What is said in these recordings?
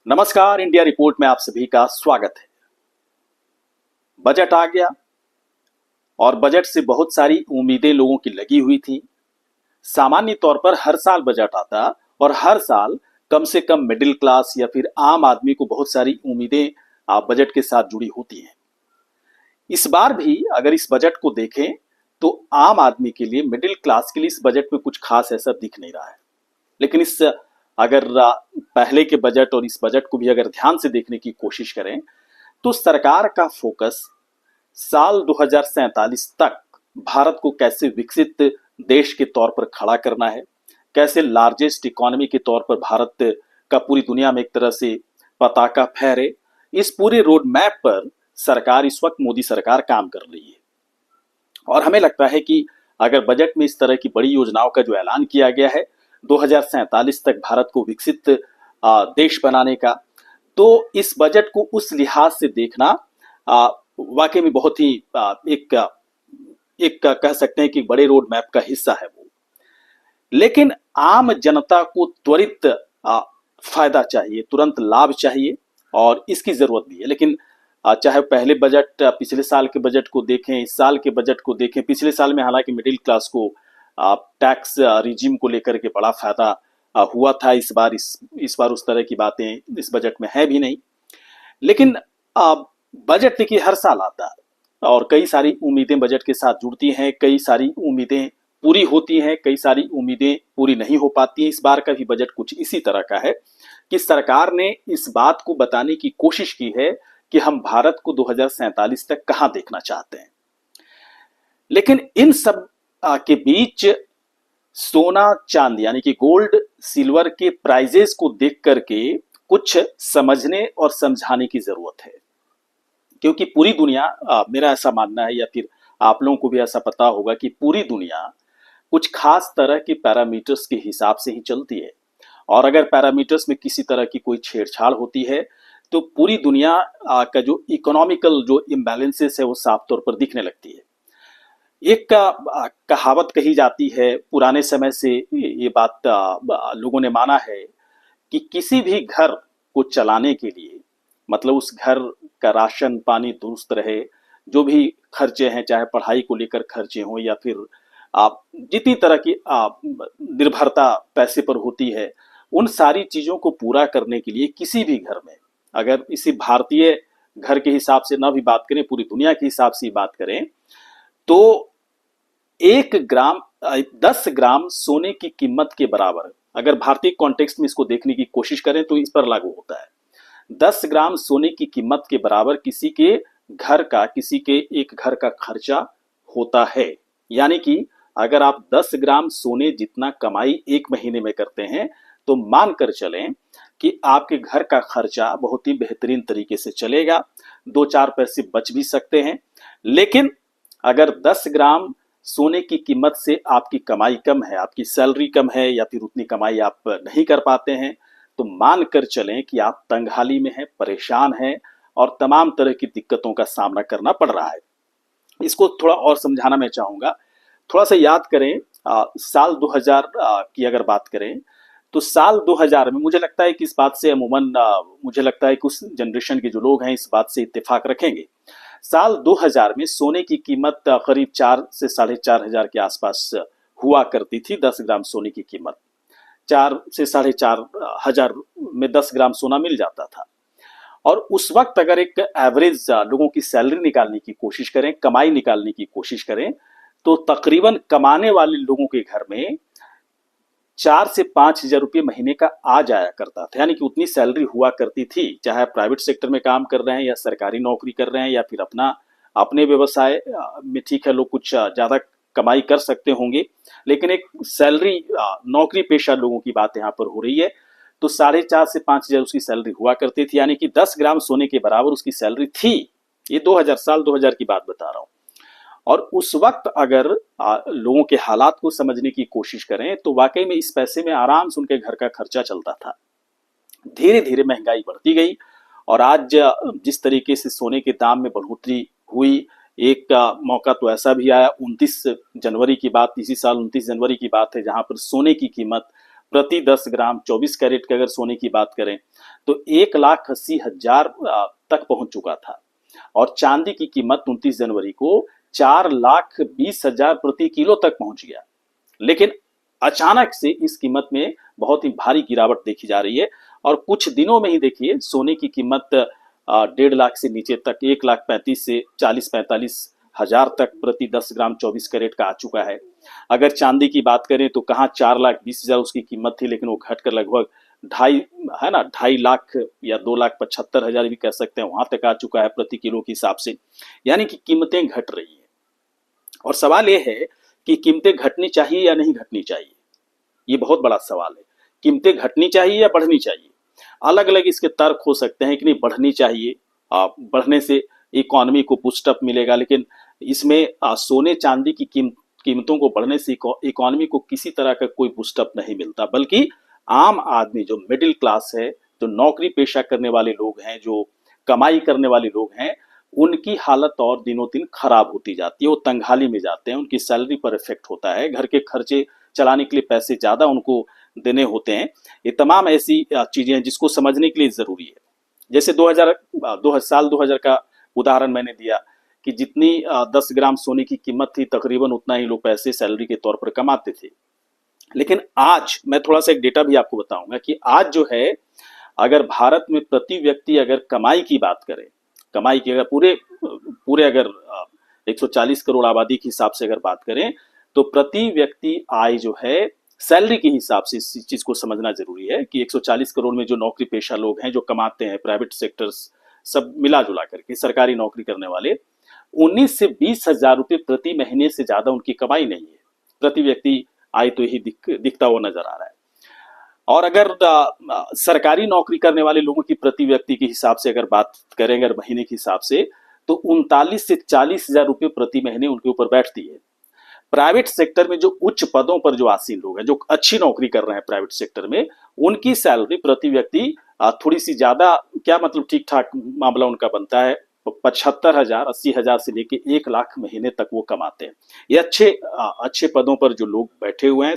नमस्कार, India report में आप सभी का स्वागत है। बजट आ गया और बजट से बहुत सारी उम्मीदें लोगों की लगी हुई थी। सामान्य तौर पर हर साल बजट आता और हर साल कम से कम मिडिल क्लास या फिर आम आदमी को बहुत सारी उम्मीदें बजट के साथ जुड़ी होती हैं। इस बार भी अगर इस बजट को देखें तो आम आदमी के लिए, मिडिल क्लास के लिए इस बजट में कुछ खास ऐसा दिख नहीं रहा है। लेकिन इस अगर पहले के बजट और इस बजट को भी अगर ध्यान से देखने की कोशिश करें तो सरकार का फोकस साल 2047 तक भारत को कैसे विकसित देश के तौर पर खड़ा करना है, कैसे लार्जेस्ट इकोनॉमी के तौर पर भारत का पूरी दुनिया में एक तरह से पताका फहरे। इस पूरे रोड मैप पर सरकार, इस वक्त मोदी सरकार काम कर रही है। और हमें लगता है कि अगर बजट में इस तरह की बड़ी योजनाओं का जो ऐलान किया गया है 2047 तक भारत को विकसित देश बनाने का, तो इस बजट को उस लिहाज से देखना वाकई में बहुत ही एक कह सकते हैं कि बड़े रोड मैप का हिस्सा है वो। लेकिन आम जनता को त्वरित फायदा चाहिए, तुरंत लाभ चाहिए और इसकी जरूरत भी है। लेकिन चाहे पहले बजट, पिछले साल के बजट को देखें, इस साल के बजट को देखें, पिछले साल में हालांकि मिडिल क्लास को टैक्स रिजीम को लेकर के बड़ा फायदा हुआ था। इस बार उस तरह की बातें इस बजट में है भी नहीं। लेकिन बजट देखिए हर साल आता है और कई सारी उम्मीदें बजट के साथ जुड़ती हैं, कई सारी उम्मीदें पूरी होती हैं, कई सारी उम्मीदें पूरी नहीं हो पाती हैं। इस बार का भी बजट कुछ इसी तरह का है कि सरकार ने इस बात को बताने की कोशिश की है कि हम भारत को 2047 तक कहां देखना चाहते हैं। लेकिन इन सब के बीच सोना चांदी यानी कि गोल्ड सिल्वर के प्राइजेस को देख करके कुछ समझने और समझाने की जरूरत है। क्योंकि पूरी दुनिया, मेरा ऐसा मानना है या फिर आप लोगों को भी ऐसा पता होगा कि पूरी दुनिया कुछ खास तरह के पैरामीटर्स के हिसाब से ही चलती है। और अगर पैरामीटर्स में किसी तरह की कोई छेड़छाड़ होती है तो पूरी दुनिया का जो इकोनॉमिकल जो इम्बैलेंसेस है वो साफ तौर पर दिखने लगती है। एक कहावत कही जाती है, पुराने समय से ये बात लोगों ने माना है कि किसी भी घर को चलाने के लिए, मतलब उस घर का राशन पानी दुरुस्त रहे, जो भी खर्चे हैं, चाहे पढ़ाई को लेकर खर्चे हों या फिर आप जितनी तरह की निर्भरता पैसे पर होती है, उन सारी चीजों को पूरा करने के लिए किसी भी घर में, अगर इसी भारतीय घर के हिसाब से ना भी बात करें, पूरी दुनिया के हिसाब से बात करें, तो 1 ग्राम 10 ग्राम सोने की कीमत के बराबर, अगर भारतीय कॉन्टेक्स्ट में इसको देखने की कोशिश करें तो इस पर लागू होता है। 10 ग्राम सोने की कीमत के बराबर किसी के एक घर का खर्चा होता है। यानी कि अगर आप 10 ग्राम सोने जितना कमाई एक महीने में करते हैं तो मानकर चलें कि आपके घर का खर्चा बहुत ही बेहतरीन तरीके से चलेगा, 2-4 पैसे बच भी सकते हैं। लेकिन अगर 10 ग्राम सोने की कीमत से आपकी कमाई कम है, आपकी सैलरी कम है या फिर उतनी कमाई आप नहीं कर पाते हैं, तो मानकर चलें कि आप तंगहाली में हैं, परेशान हैं और तमाम तरह की दिक्कतों का सामना करना पड़ रहा है। इसको थोड़ा और समझाना मैं चाहूंगा। थोड़ा सा याद करें, साल 2000 की अगर बात करें तो साल 2000 में मुझे लगता है कि इस बात से अमूमन मुझे लगता है कि उस जनरेशन के जो लोग हैं इस बात से इत्तेफाक रखेंगे। साल 2000 में सोने की कीमत करीब 4 से 4,500 के आसपास हुआ करती थी। 10 ग्राम सोने की कीमत 4 से 4,500 में 10 ग्राम सोना मिल जाता था। और उस वक्त अगर एक एवरेज लोगों की सैलरी निकालने की कोशिश करें, कमाई निकालने की कोशिश करें, तो तकरीबन कमाने वाले लोगों के घर में 4 से 5,000 रुपये महीने का आ जाया करता था। यानी कि उतनी सैलरी हुआ करती थी, चाहे आप प्राइवेट सेक्टर में काम कर रहे हैं या सरकारी नौकरी कर रहे हैं या फिर अपने व्यवसाय में, ठीक है लोग कुछ ज्यादा कमाई कर सकते होंगे, लेकिन एक सैलरी नौकरी पेशा लोगों की बात यहाँ पर हो रही है। तो 4,500 से 5,000 उसकी सैलरी हुआ करती थी, यानी कि 10 ग्राम सोने के बराबर उसकी सैलरी थी। ये 2000 की बात बता रहा हूं। और उस वक्त अगर लोगों के हालात को समझने की कोशिश करें तो वाकई में इस पैसे में आराम से उनके घर का खर्चा चलता था। धीरे धीरे महंगाई बढ़ती गई और आज जिस तरीके से सोने के दाम में बढ़ोतरी हुई, एक मौका तो ऐसा भी आया 29 जनवरी की बात, इसी साल 29 जनवरी की बात है, जहां पर सोने की कीमत प्रति 10 ग्राम 24 कैरेट के अगर सोने की बात करें तो 1,80,000 तक पहुंच चुका था और चांदी की कीमत 29 जनवरी को 4,20,000 प्रति किलो तक पहुंच गया। लेकिन अचानक से इस कीमत में बहुत ही भारी गिरावट देखी जा रही है और कुछ दिनों में ही देखिए सोने की कीमत 1.5 लाख से नीचे तक 1,35,000 से 40-45,000 तक प्रति 10 ग्राम 24 कैरेट का आ चुका है। अगर चांदी की बात करें तो कहाँ 4,20,000 उसकी कीमत थी, लेकिन वो घटकर लगभग 2.5 लाख या 2,75,000 भी कह सकते हैं, वहां तक आ चुका है प्रति किलो के हिसाब से। यानी कि कीमतें घट रही हैं और सवाल ये है कि कीमतें घटनी चाहिए या नहीं घटनी चाहिए। ये बहुत बड़ा सवाल है। कीमतें घटनी चाहिए या बढ़नी चाहिए? अलग अलग इसके तर्क हो सकते हैं कि नहीं बढ़नी चाहिए, बढ़ने से इकोनॉमी को बूस्टअप मिलेगा, लेकिन इसमें सोने चांदी की कीमतों को बढ़ने से इकोनॉमी को किसी तरह का कोई बूस्टअप नहीं मिलता, बल्कि आम आदमी जो मिडिल क्लास है, जो नौकरी पेशा करने वाले लोग हैं, जो कमाई करने वाले लोग हैं, उनकी हालत और दिनों दिन खराब होती जाती है। वो तंगहाली में जाते हैं, उनकी सैलरी पर इफेक्ट होता है, घर के खर्चे चलाने के लिए पैसे ज्यादा उनको देने होते हैं। ये तमाम ऐसी चीजें हैं जिसको समझने के लिए जरूरी है। जैसे 2000 का उदाहरण मैंने दिया कि जितनी 10 ग्राम सोने की कीमत थी तकरीबन उतना ही लोग पैसे सैलरी के तौर पर कमाते थे। लेकिन आज मैं थोड़ा सा एक डेटा भी आपको बताऊंगा कि आज जो है, अगर भारत में प्रति व्यक्ति अगर कमाई की बात करें, कमाई की अगर पूरे अगर 140 करोड़ आबादी के हिसाब से अगर बात करें, तो प्रति व्यक्ति आय जो है सैलरी के हिसाब से, इस चीज को समझना जरूरी है कि 140 करोड़ में जो नौकरी पेशा लोग हैं, जो कमाते हैं, प्राइवेट सेक्टर्स सब मिला जुला करके सरकारी नौकरी करने वाले, 19 से 20,000 रुपये प्रति महीने से ज्यादा उनकी कमाई नहीं है। प्रति व्यक्ति आय तो यही दिखता हुआ नजर आ रहा है। और अगर सरकारी नौकरी करने वाले लोगों की प्रति व्यक्ति के हिसाब से अगर बात करें, अगर महीने के हिसाब से, तो 39 से 40,000 रुपये प्रति महीने उनके ऊपर बैठती है। प्राइवेट सेक्टर में जो उच्च पदों पर जो आसीन लोग हैं, जो अच्छी नौकरी कर रहे हैं प्राइवेट सेक्टर में, उनकी सैलरी प्रति व्यक्ति थोड़ी सी ज्यादा, क्या मतलब ठीक ठाक मामला उनका बनता है, 75,000 80,000 से लेके 1 लाख महीने तक वो कमाते हैं। ये अच्छे पदों पर जो लोग बैठे हुए हैं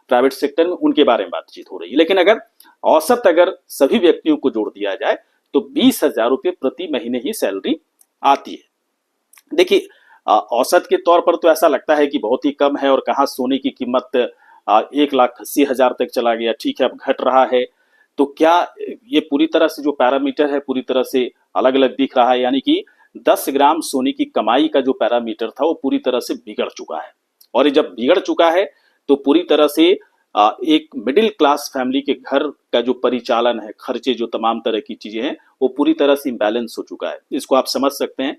प्राइवेट सेक्टर में, उनके बारे में बातचीत हो रही है। लेकिन अगर औसत अगर सभी व्यक्तियों को जोड़ दिया जाए तो 20,000 रुपये प्रति महीने ही सैलरी आती है। देखिए, औसत के तौर पर तो ऐसा लगता है कि बहुत ही कम है, और कहाँ सोने की कीमत 1,80,000 तक चला गया। ठीक है, अब घट रहा है, तो क्या ये पूरी तरह से जो पैरामीटर है पूरी तरह से अलग अलग दिख रहा है? यानी कि 10 ग्राम सोने की कमाई का जो पैरामीटर था वो पूरी तरह से बिगड़ चुका है। और ये जब बिगड़ चुका है तो पूरी तरह से एक मिडिल क्लास फैमिली के घर का जो परिचालन है, खर्चे, जो तमाम तरह की चीजें हैं, वो पूरी तरह से इम्बैलेंस हो चुका है। इसको आप समझ सकते हैं,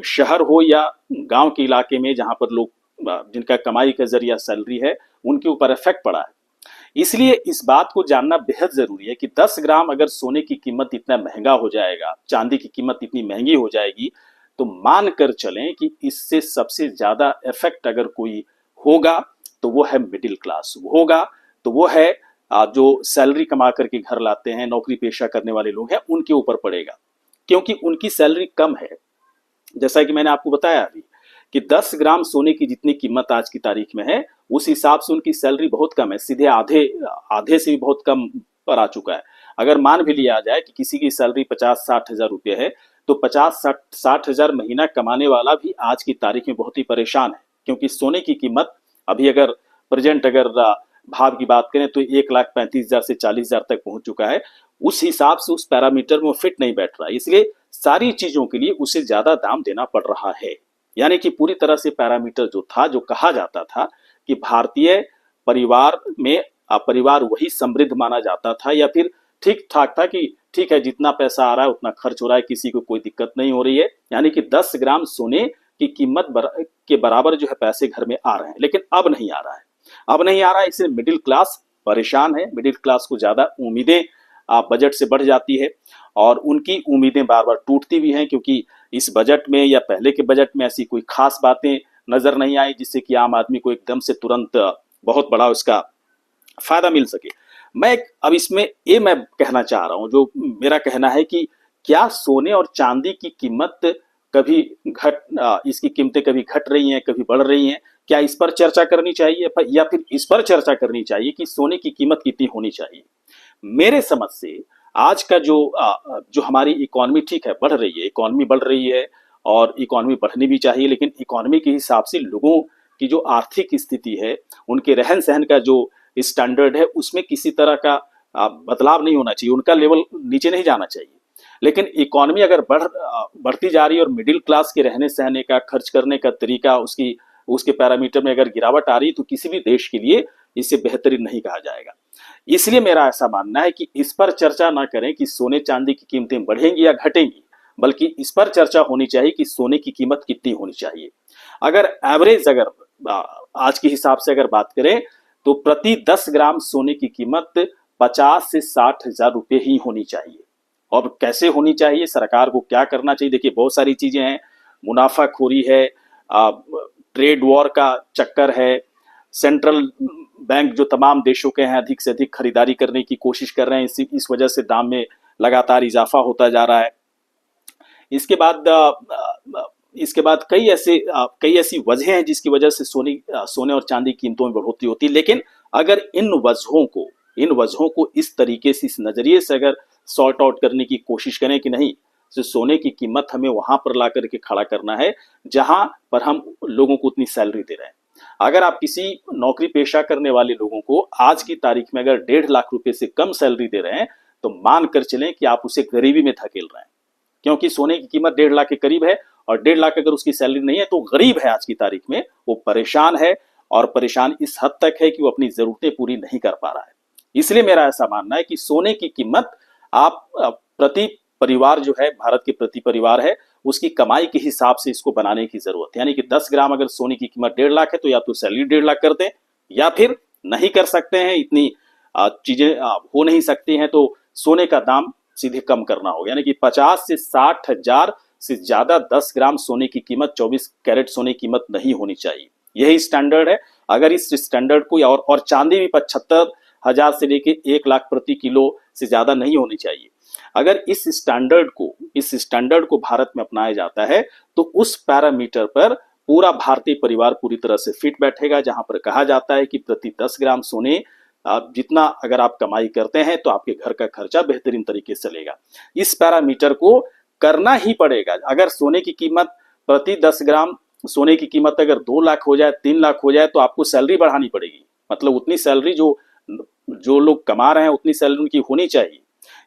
शहर हो या गांव के इलाके में, जहां पर लोग जिनका कमाई का जरिया सैलरी है, उनके ऊपर इफेक्ट पड़ा है। इसलिए इस बात को जानना बेहद जरूरी है कि 10 ग्राम अगर सोने की कीमत इतना महंगा हो जाएगा, चांदी की कीमत इतनी महंगी हो जाएगी, तो मान कर चलें कि इससे सबसे ज्यादा इफेक्ट अगर कोई होगा तो वो है मिडिल क्लास, होगा तो वो है जो सैलरी कमा करके घर लाते हैं, नौकरी पेशा करने वाले लोग हैं, उनके ऊपर पड़ेगा, क्योंकि उनकी सैलरी कम है। जैसा कि मैंने आपको बताया अभी कि 10 ग्राम सोने की जितनी कीमत आज की तारीख में है, उस हिसाब से उनकी सैलरी बहुत कम है, सीधे आधे से भी बहुत कम पर आ चुका है। अगर मान भी लिया जाए कि किसी की सैलरी 50-60 हजार रुपये है, तो 50-60 हजार महीना कमाने वाला भी आज की तारीख में बहुत ही परेशान है, क्योंकि सोने की कीमत अभी अगर प्रेजेंट अगर भाव की बात करें तो 1,35,000 से 40,000 तक पहुंच चुका है। उस हिसाब से उस पैरामीटर में वो फिट नहीं बैठ रहा है, इसलिए सारी चीजों के लिए उसे ज्यादा दाम देना पड़ रहा है। यानी कि पूरी तरह से पैरामीटर जो था, जो कहा जाता था कि भारतीय परिवार में परिवार वही समृद्ध माना जाता था, या फिर ठीक ठाक था कि ठीक है, जितना पैसा आ रहा है उतना खर्च हो रहा है, किसी को कोई दिक्कत नहीं हो रही है। यानी कि 10 ग्राम सोने की कीमत के बराबर जो है पैसे घर में आ रहे हैं। लेकिन अब नहीं आ रहा है, अब नहीं आ रहा है, इसलिए मिडिल क्लास परेशान है। मिडिल क्लास को ज्यादा उम्मीदें बजट से बढ़ जाती है, और उनकी उम्मीदें बार बार टूटती भी हैं, क्योंकि इस बजट में या पहले के बजट में ऐसी कोई खास बातें नजर नहीं आई जिससे कि आम आदमी को एकदम से तुरंत बहुत बड़ा उसका फायदा मिल सके। अब इसमें ये मैं कहना चाह रहा हूं, जो मेरा कहना है कि क्या सोने और चांदी की कीमत कभी इसकी कीमतें कभी घट रही हैं, कभी बढ़ रही हैं? क्या इस पर चर्चा करनी चाहिए, या फिर इस पर चर्चा करनी चाहिए कि सोने की कीमत कितनी होनी चाहिए? मेरे समझ से आज का जो हमारी इकोनॉमी ठीक है बढ़ रही है, इकोनॉमी बढ़ रही है और इकोनॉमी बढ़नी भी चाहिए, लेकिन इकोनॉमी के हिसाब से लोगों की जो आर्थिक स्थिति है, उनके रहन सहन का जो स्टैंडर्ड है, उसमें किसी तरह का बदलाव नहीं होना चाहिए, उनका लेवल नीचे नहीं जाना चाहिए। लेकिन इकोनॉमी अगर बढ़ती जा रही है और मिडिल क्लास के रहने सहने का, खर्च करने का तरीका, उसके पैरामीटर में अगर गिरावट आ रही है, तो किसी भी देश के लिए इसे बेहतरीन नहीं कहा जाएगा। इसलिए मेरा ऐसा मानना है कि इस पर चर्चा ना करें कि सोने चांदी की कीमतें बढ़ेंगी या घटेंगी, बल्कि इस पर चर्चा होनी चाहिए कि सोने की कीमत कितनी होनी चाहिए। अगर एवरेज आज के हिसाब से अगर बात करें, तो प्रति 10 ग्राम सोने की कीमत 50 से 60 हजार रुपये ही होनी चाहिए। और कैसे होनी चाहिए, सरकार को क्या करना चाहिए? देखिए, बहुत सारी चीजें हैं, मुनाफाखोरी है, ट्रेड वॉर का चक्कर है, सेंट्रल बैंक जो तमाम देशों के हैं अधिक से अधिक खरीदारी करने की कोशिश कर रहे हैं, इस वजह से दाम में लगातार इजाफा होता जा रहा है। इसके बाद कई ऐसी वजह हैं जिसकी वजह से सोने और चांदी की कीमतों में बढ़ोतरी होती है। लेकिन अगर इन वजहों को इस तरीके से, इस नजरिए से अगर सॉर्ट आउट करने की कोशिश करें कि नहीं, तो सोने की कीमत हमें वहां पर ला करके खड़ा करना है जहां पर हम लोगों को उतनी सैलरी दे रहे हैं। अगर आप किसी नौकरी पेशा करने वाले लोगों को आज की तारीख में अगर 1.5 लाख रुपए से कम सैलरी दे रहे हैं, तो मान कर चलें कि आप उसे गरीबी में धकेल रहे हैं, क्योंकि सोने की कीमत 1.5 लाख के करीब है और 1.5 लाख अगर उसकी सैलरी नहीं है तो गरीब है आज की तारीख में, वो परेशान है, और परेशान इस हद तक है कि वो अपनी जरूरतें पूरी नहीं कर पा रहा है। इसलिए मेरा ऐसा मानना है कि सोने की कीमत आप प्रति परिवार जो है, भारत के प्रति परिवार है, उसकी कमाई के हिसाब से इसको बनाने की जरूरत है। यानी कि 10 ग्राम अगर सोने की कीमत 1.5 लाख है, तो या तो सैलरी 1.5 लाख कर दें, या फिर नहीं कर सकते हैं, इतनी चीजें हो नहीं सकती हैं, तो सोने का दाम सीधे कम करना होगा। यानी कि 50 से 60 हजार से ज्यादा 10 ग्राम सोने की कीमत, 24 कैरेट सोने की कीमत नहीं होनी चाहिए। यही स्टैंडर्ड है। अगर इस स्टैंडर्ड को, और चांदी भी 75 हजार से लेके 1 लाख प्रति किलो से ज्यादा नहीं होनी चाहिए। अगर इस स्टैंडर्ड को भारत में अपनाया जाता है, तो उस पैरामीटर पर पूरा भारतीय परिवार पूरी तरह से फिट बैठेगा, जहां पर कहा जाता है कि प्रति 10 ग्राम सोने जितना अगर आप कमाई करते हैं, तो आपके घर का खर्चा बेहतरीन तरीके से चलेगा। इस पैरामीटर को करना ही पड़ेगा। अगर सोने की कीमत प्रति 10 ग्राम सोने की कीमत अगर 2 लाख हो जाए, 3 लाख हो जाए, तो आपको सैलरी बढ़ानी पड़ेगी। मतलब उतनी सैलरी जो लोग कमा रहे हैं, उतनी सैलरी उनकी होनी चाहिए।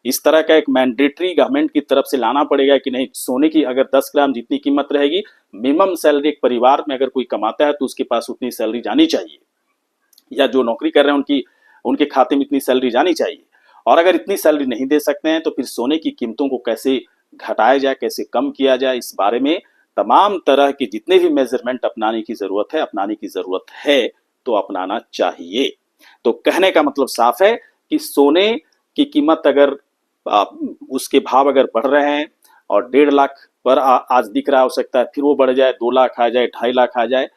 इस तरह का एक मैंडेटरी गवर्नमेंट की तरफ से लाना पड़ेगा कि नहीं, सोने की अगर 10 ग्राम जितनी कीमत रहेगी, मिनिमम सैलरी एक परिवार में अगर कोई कमाता है तो उसके पास उतनी सैलरी जानी चाहिए, या जो नौकरी कर रहे हैं उनके खाते में इतनी सैलरी जानी चाहिए। और अगर इतनी सैलरी नहीं दे सकते हैं, तो फिर सोने की कीमतों को कैसे घटाया जाए, कैसे कम किया जाए, इस बारे में तमाम तरह के जितने भी मेजरमेंट अपनाने की जरूरत है, तो अपनाना चाहिए। तो कहने का मतलब साफ है कि सोने की कीमत अगर उसके भाव अगर बढ़ रहे हैं और 1.5 लाख पर आज दिख रहा, हो सकता है फिर वो बढ़ जाए, 2 लाख आ जाए, 2.5 लाख आ जाए।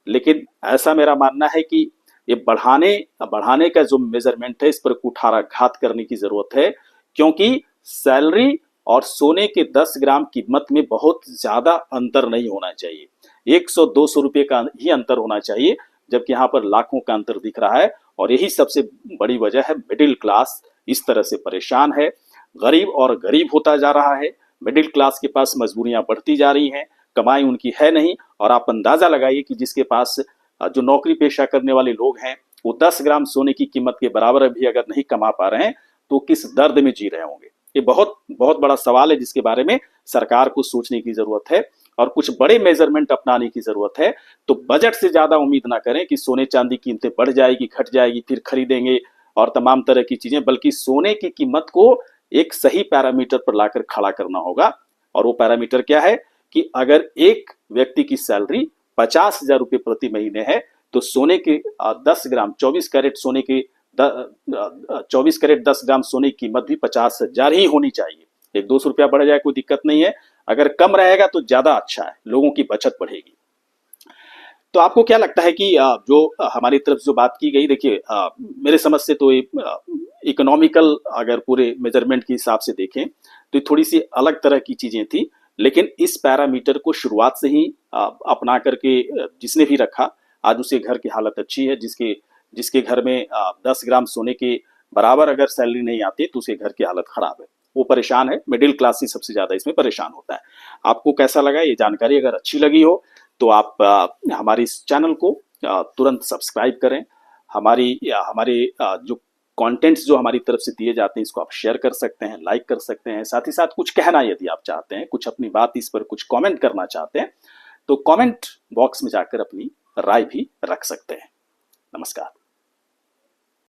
लेकिन ऐसा मेरा मानना है कि ये बढ़ाने का जो मेजरमेंट है, इस पर कुठाराघात करने की जरूरत है, क्योंकि सैलरी और सोने के 10 ग्राम कीमत में बहुत ज्यादा अंतर नहीं होना चाहिए। 100-200 रुपये का ही अंतर होना चाहिए, जबकि यहाँ पर लाखों का अंतर दिख रहा है। और यही सबसे बड़ी वजह है, मिडिल क्लास इस तरह से परेशान है, गरीब और गरीब होता जा रहा है। मिडिल क्लास के पास मजबूरियां बढ़ती जा रही हैं, कमाई उनकी है नहीं। और आप अंदाजा लगाइए कि जिसके पास जो नौकरी पेशा करने वाले लोग हैं, वो 10 ग्राम सोने की कीमत के बराबर भी अगर नहीं कमा पा रहे हैं, तो किस दर्द में जी रहे होंगे। ये बहुत बहुत बड़ा सवाल है, जिसके बारे में सरकार को सोचने की जरूरत है और कुछ बड़े मेजरमेंट अपनाने की जरूरत है। तो बजट से ज्यादा उम्मीद ना करें कि सोने चांदी की कीमतें बढ़ जाएगी, घट जाएगी, फिर खरीदेंगे और तमाम तरह की चीजें, बल्कि सोने की कीमत को एक सही पैरामीटर पर लाकर खड़ा करना होगा। और वो पैरामीटर क्या है कि अगर एक व्यक्ति की सैलरी 50 हजार रुपये प्रति महीने है, तो सोने के 10 ग्राम 24 कैरेट सोने के 24 कैरेट 10 ग्राम सोने की कीमत भी 50 हजार ही होनी चाहिए। 1-200 रुपया बढ़ जाए कोई दिक्कत नहीं है, अगर कम रहेगा तो ज्यादा अच्छा है, लोगों की बचत बढ़ेगी। तो आपको क्या लगता है कि जो हमारी तरफ जो बात की गई, देखिए मेरे समझ से तो इकोनॉमिकल अगर पूरे मेजरमेंट के हिसाब से देखें तो थोड़ी सी अलग तरह की चीजें थी, लेकिन इस पैरामीटर को शुरुआत से ही अपना करके जिसने भी रखा, आज उसके घर की हालत अच्छी है। जिसके घर में 10 ग्राम सोने के बराबर अगर सैलरी नहीं आती तो उसके घर की हालत खराब है, वो परेशान है। मिडिल क्लास ही सबसे ज्यादा इसमें परेशान होता है। आपको कैसा लगा ये जानकारी? अगर अच्छी लगी हो तो आप हमारे इस चैनल को तुरंत सब्सक्राइब करें। हमारे जो कंटेंट्स जो हमारी तरफ से दिए जाते हैं इसको आप शेयर कर सकते हैं, लाइक कर सकते हैं। साथ ही साथ कुछ कहना यदि आप चाहते हैं, कुछ अपनी बात इस पर कुछ कमेंट करना चाहते हैं तो कमेंट बॉक्स में जाकर अपनी राय भी रख सकते हैं। नमस्कार।